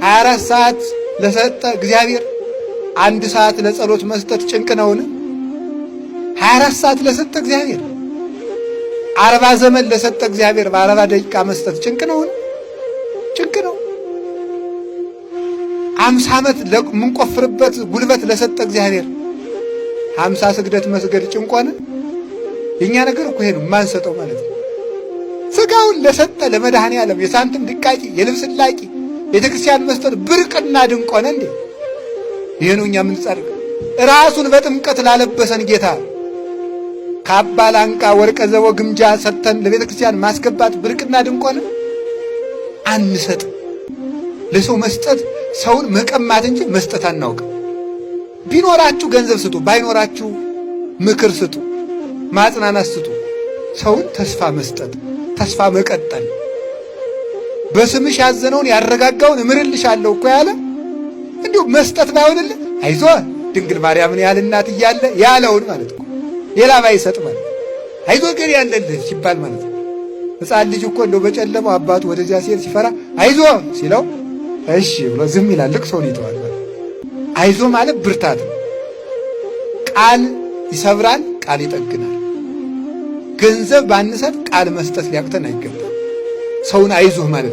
24 ሰዓት ለሰጠ እግዚአብሔር 1 ሰዓት ለጸሎት መስጠት ጭንቅ ነውን? 24 ሰዓት ለሰጠ እግዚአብሔር 40 ዘመን ለሰጠ እግዚአብሔር በ40 ደቂቃ መስጠት ጭንቅ ነውን? ጭንቅ ነው። 50 ዓመት ለምንቆፍርበት ጉልበት ለሰጠ እግዚአብሔር 50 ስግደት መስገድ ጭንቅ ሆነ? የኛ ነገር እኮ ይሄ ነው የማንሰጠው ማለት ነው። ስጋውን ለሰጠ ለመድኃኔ ዓለም የሳንቲም ድቃቂ የልብስ ላቂ ቤተክርስቲያን መስጠት ብርቅና ድንቅ ሆነ እንዴ? ይሄ ነው እኛ የምንጸድቅ። ራሱን በጥምቀት ላለበሰን ጌታ ካባ ላንቃ ወርቀ ዘቦ ግምጃ ሰጥተን ለቤተክርስቲያን ማስገባት ብርቅና ድንቅ ሆነ? አንሰጥ። ለሰው መስጠት ሰውን መቀማት እንጂ መስጠት አናውቅም። ቢኖራችሁ ገንዘብ ስጡ፣ ባይኖራችሁ ምክር ስጡ፣ ማጽናናት ስጡ። ሰውን ተስፋ መስጠት፣ ተስፋ መቀጠል። በስምሽ ያዘነውን ያረጋጋውን እምርልሻለሁ እኮ ያለ እንዲሁ መስጠት ባይሆንልህ አይዞህ ድንግል ማርያምን ያህል እናት እያለ ያለውን ማለት ነው። ሌላ ባይሰጥ ማለት አይዞህ ግን ያለልህ ሲባል ማለት ነው። ሕፃን ልጅ እኮ እንደው በጨለማው አባቱ ወደዚያ ሲሄድ ሲፈራ አይዞህ ሲለው እሺ ብሎ ዝም ይላል። ልቅሶውን ይተዋል። አይዞህ ማለት ብርታት ነው። ቃል ይሰብራል፣ ቃል ይጠግናል። ገንዘብ ባንሰጥ ቃል መስጠት ሊያቅተን አይገባም። ሰውን አይዞህ ማለት